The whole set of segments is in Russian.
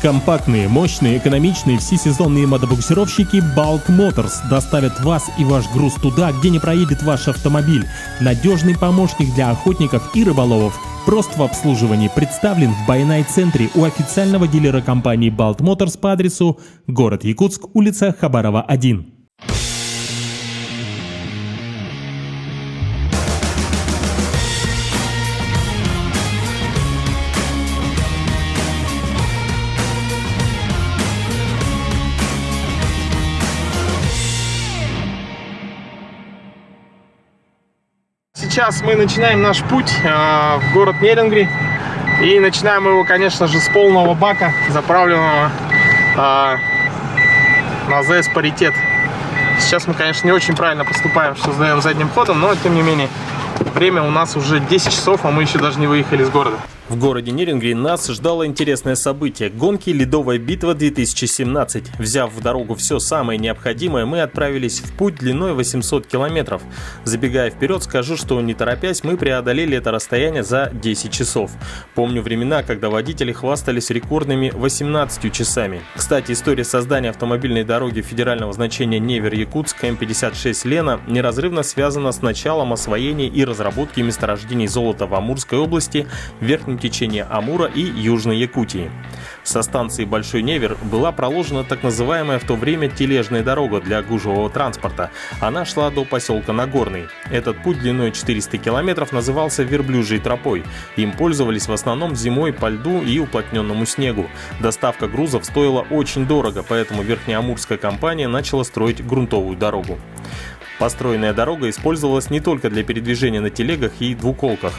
Компактные, мощные, экономичные всесезонные мотобуксировщики Bulk Motors доставят вас и ваш груз туда, где не проедет ваш автомобиль. Надежный помощник для охотников и рыболовов. Прост в обслуживании, представлен в Байнай-центре у официального дилера компании Bulk Motors по адресу город Якутск, улица Хабарова, 1. Сейчас мы начинаем наш путь в город Нерюнгри. И начинаем его, конечно же, с полного бака, заправленного на ЗС паритет. Сейчас мы, конечно, не очень правильно поступаем, что сдаем задним ходом, но, тем не менее, время у нас уже 10 часов, а мы еще даже не выехали из города. В городе Нерюнгри нас ждало интересное событие – гонки «Ледовая битва 2017». Взяв в дорогу все самое необходимое, мы отправились в путь длиной 800 километров. Забегая вперед, скажу, что не торопясь, мы преодолели это расстояние за 10 часов. Помню времена, когда водители хвастались рекордными 18 часами. Кстати, история создания автомобильной дороги федерального значения Невер-Якутск М56 Лена неразрывно связана с началом освоения и разработки месторождений золота в Амурской области, Верхнем течение Амура и Южной Якутии. Со станции Большой Невер была проложена так называемая в то время тележная дорога для гужевого транспорта. Она шла до поселка Нагорный. Этот путь длиной 400 километров назывался Верблюжьей тропой. Им пользовались в основном зимой по льду и уплотненному снегу. Доставка грузов стоила очень дорого, поэтому Верхнеамурская компания начала строить грунтовую дорогу. Построенная дорога использовалась не только для передвижения на телегах и двуколках.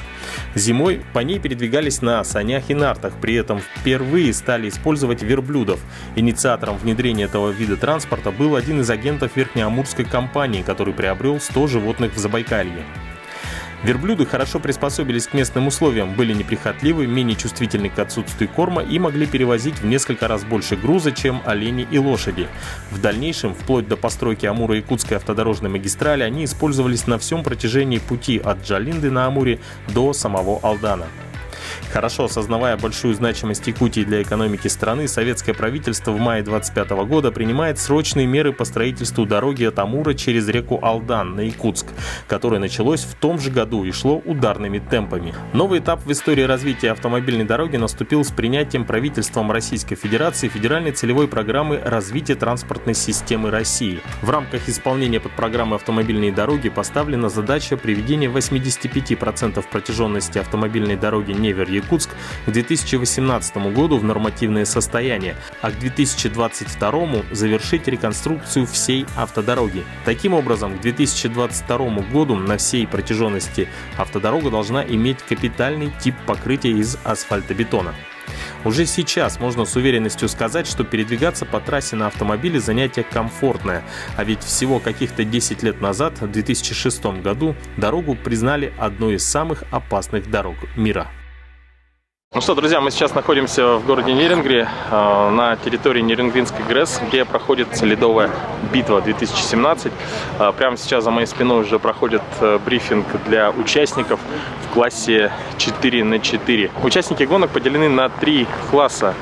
Зимой по ней передвигались на санях и нартах, при этом впервые стали использовать верблюдов. Инициатором внедрения этого вида транспорта был один из агентов Верхнеамурской компании, который приобрел 100 животных в Забайкалье. Верблюды хорошо приспособились к местным условиям, были неприхотливы, менее чувствительны к отсутствию корма и могли перевозить в несколько раз больше груза, чем олени и лошади. В дальнейшем, вплоть до постройки Амуро-Якутской автодорожной магистрали, они использовались на всем протяжении пути от Джалинды на Амуре до самого Алдана. Хорошо осознавая большую значимость Якутии для экономики страны, советское правительство в мае 25 года принимает срочные меры по строительству дороги от Амура через реку Алдан на Якутск, которое началось в том же году и шло ударными темпами. Новый этап в истории развития автомобильной дороги наступил с принятием правительством Российской Федерации федеральной целевой программы развития транспортной системы России. В рамках исполнения подпрограммы автомобильной дороги поставлена задача приведения 85% протяженности автомобильной дороги Невер-Якутск к 2018 году в нормативное состояние, а к 2022 завершить реконструкцию всей автодороги. Таким образом, к 2022 году на всей протяженности автодорога должна иметь капитальный тип покрытия из асфальтобетона. Уже сейчас можно с уверенностью сказать, что передвигаться по трассе на автомобиле занятие комфортное, а ведь всего каких-то 10 лет назад, в 2006 году, дорогу признали одной из самых опасных дорог мира. Ну что, друзья, мы сейчас находимся в городе Нерюнгри, на территории Нерюнгринской ГРЭС, где проходит «Ледовая битва 2017». Прямо сейчас за моей спиной уже проходит брифинг для участников в классе 4×4. Участники гонок поделены на 3 класса.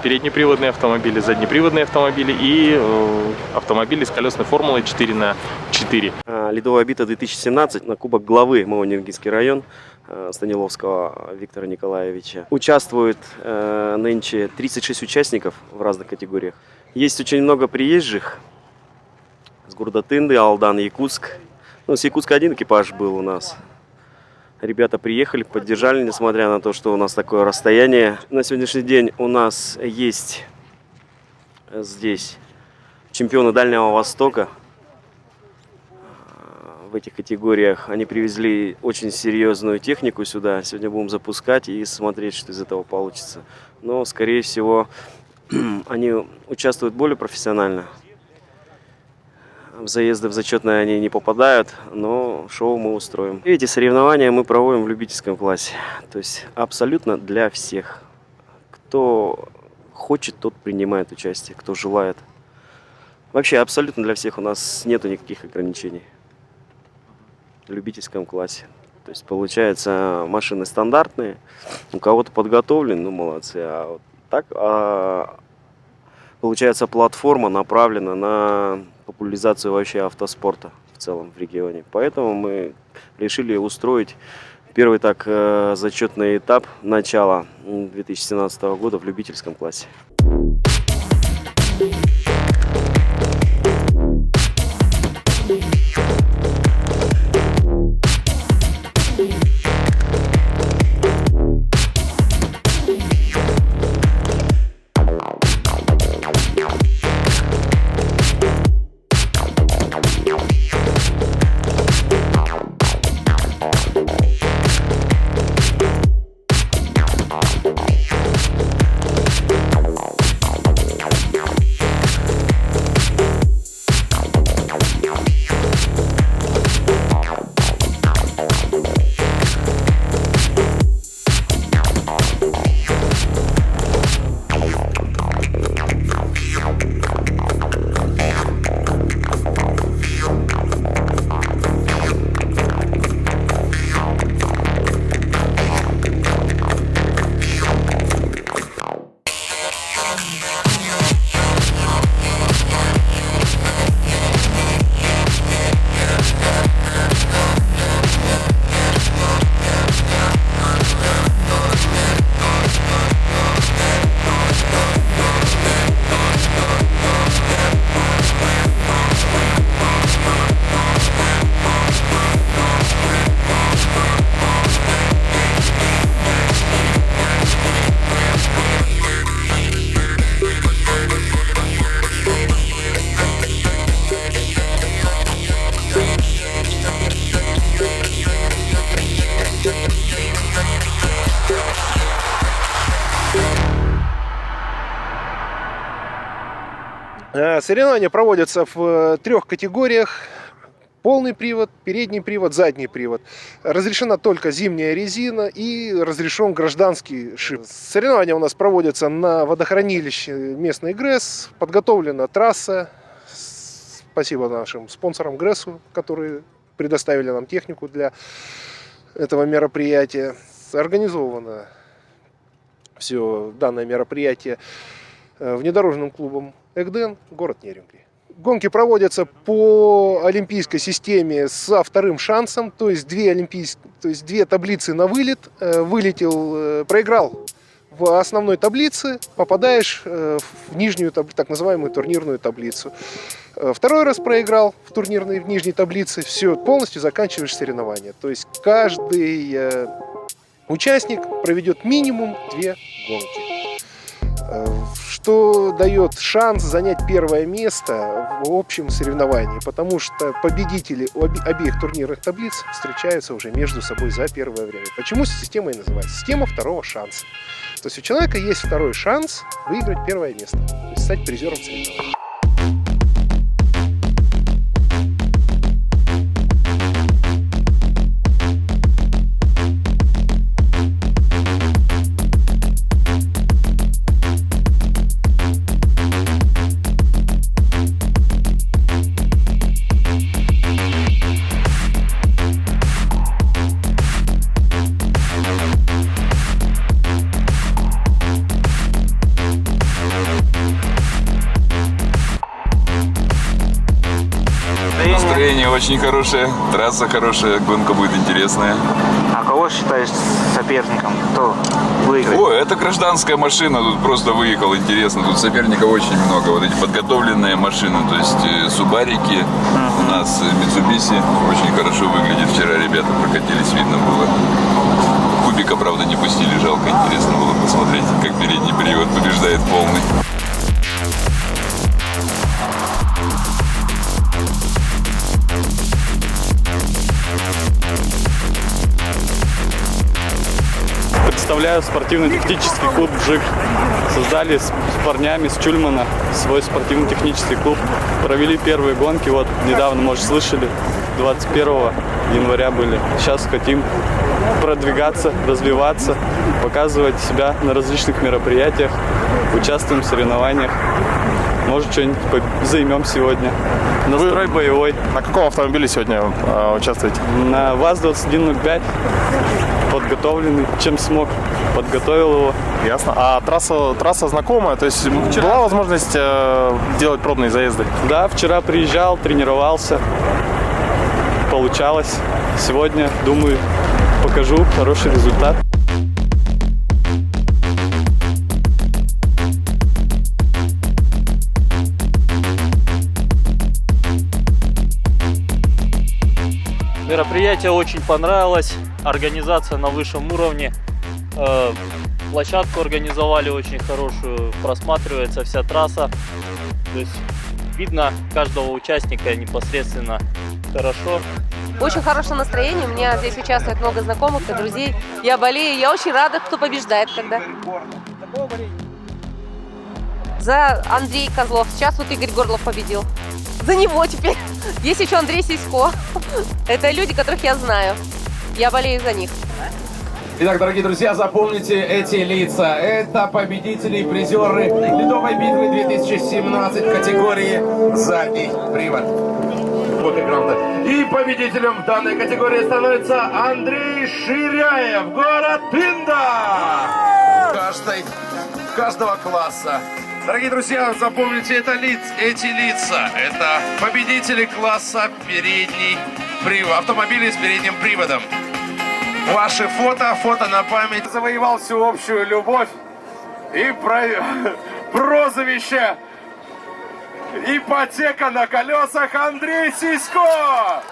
Переднеприводные автомобили, заднеприводные автомобили и автомобили с колесной формулой 4×4. Ледовая битва 2017 на Кубок главы МО Нерюнгринский район Станиловского Виктора Николаевича. Участвует нынче 36 участников в разных категориях. Есть очень много приезжих с города Тынды, Алдан, Якутск. Ну, с Якутска один экипаж был у нас. Ребята приехали, поддержали, несмотря на то, что у нас такое расстояние. На сегодняшний день у нас есть здесь чемпионы Дальнего Востока. В этих категориях они привезли очень серьезную технику сюда. Сегодня будем запускать и смотреть, что из этого получится. Но, скорее всего, они участвуют более профессионально. В заезды в зачетные они не попадают, но шоу мы устроим. Эти соревнования мы проводим в любительском классе. То есть абсолютно для всех. Кто хочет, тот принимает участие, кто желает. Вообще абсолютно для всех у нас нету никаких ограничений. В любительском классе. То есть получается машины стандартные. У кого-то подготовлены, ну молодцы. А вот так получается, платформа направлена на популяризацию вообще автоспорта в целом в регионе. Поэтому мы решили устроить первый так зачетный этап начала 2017 года в любительском классе. Соревнования проводятся в 3 категориях: полный привод, передний привод, задний привод. Разрешена только зимняя резина и разрешен гражданский шип. Соревнования у нас проводятся на водохранилище местный ГРЭС. Подготовлена трасса. Спасибо нашим спонсорам ГРЭСу, которые предоставили нам технику для этого мероприятия. Организовано все данное мероприятие внедорожным клубом «Эгден», город Нерюнгри. Гонки проводятся по олимпийской системе со вторым шансом, то есть две таблицы на вылет. Проиграл в основной таблице, попадаешь в нижнюю, так называемую турнирную таблицу. Второй раз проиграл в нижней таблице, все, полностью заканчиваешь соревнования. То есть каждый участник проведет минимум 2 гонки, что дает шанс занять первое место в общем соревновании, потому что победители обеих турнирных таблиц встречаются уже между собой за первое время. Почему система и называется система второго шанса? То есть у человека есть второй шанс выиграть первое место, то есть стать призером соревнований. Настроение очень хорошее, трасса хорошая, гонка будет интересная. А кого считаешь соперником? Кто выиграет? Ой, это гражданская машина, тут просто выехал, интересно. Тут соперников очень много, вот эти подготовленные машины, то есть субарики, у нас Mitsubishi, очень хорошо выглядит. Вчера ребята прокатились, видно было. Кубика, правда, не пустили, жалко, интересно было посмотреть, как передний привод побеждает полный. Представляю спортивно-технический клуб «Бжик». Создали с парнями с Чульмана свой спортивно-технический клуб. Провели первые гонки, вот недавно, может, слышали, 21 января были. Сейчас хотим продвигаться, развиваться, показывать себя на различных мероприятиях, участвуем в соревнованиях. Может, что-нибудь займем сегодня. Настрой боевой. На каком автомобиле сегодня участвуете? На ВАЗ-2105 подготовленный, чем смог, подготовил его. Ясно. А трасса знакомая? То есть была возможность делать пробные заезды? Да, вчера приезжал, тренировался, получалось. Сегодня, думаю, покажу хороший результат. Мероприятие очень понравилось, организация на высшем уровне, площадку организовали очень хорошую, просматривается вся трасса, то есть видно каждого участника непосредственно хорошо. Очень хорошее настроение, у меня здесь участвует много знакомых и друзей, я болею, я очень рада, кто побеждает когда. За Андрей Козлов, сейчас вот Игорь Горлов победил. За него теперь. Есть еще Андрей Сисько. Это люди, которых я знаю. Я болею за них. Итак, дорогие друзья, запомните эти лица. Это победители и призеры Ледовой битвы 2017 в категории «Задний привод». Вот экран. И победителем в данной категории становится Андрей Ширяев, город Тында. Каждого класса. Дорогие друзья, запомните эти лица. Это победители класса передний привод, автомобили с передним приводом. Ваши фото на память. Завоевал всю общую любовь и прозвище «Ипотека на колесах» Андрей Сисько.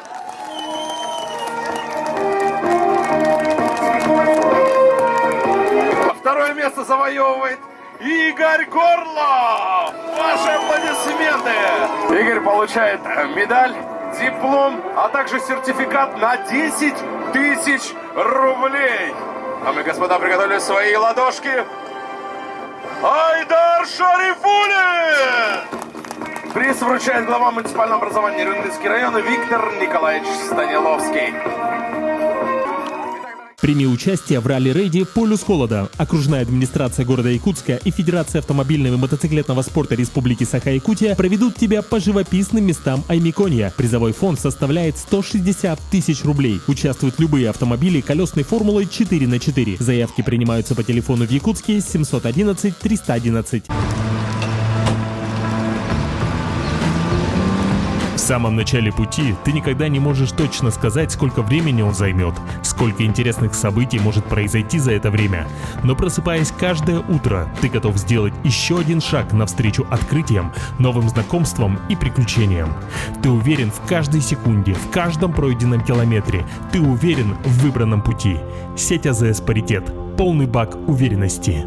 Второе место завоевывает Игорь Горлов! Ваши аплодисменты! Игорь получает медаль, диплом, а также сертификат на 10 тысяч рублей. А мы, господа, приготовили свои ладошки. Айдар Шарифуллин! Приз вручает глава муниципального образования Нерюнгринский район Виктор Николаевич Станиловский. Прими участие в ралли-рейде «Полюс холода». Окружная администрация города Якутска и Федерация автомобильного и мотоциклетного спорта Республики Саха-Якутия проведут тебя по живописным местам Аймиконья. Призовой фонд составляет 160 тысяч рублей. Участвуют любые автомобили колесной формулы 4х4. Заявки принимаются по телефону в Якутске 711 311. В самом начале пути ты никогда не можешь точно сказать, сколько времени он займет, сколько интересных событий может произойти за это время. Но просыпаясь каждое утро, ты готов сделать еще один шаг навстречу открытиям, новым знакомствам и приключениям. Ты уверен в каждой секунде, в каждом пройденном километре. Ты уверен в выбранном пути. Сеть АЗС «Паритет». Полный бак уверенности.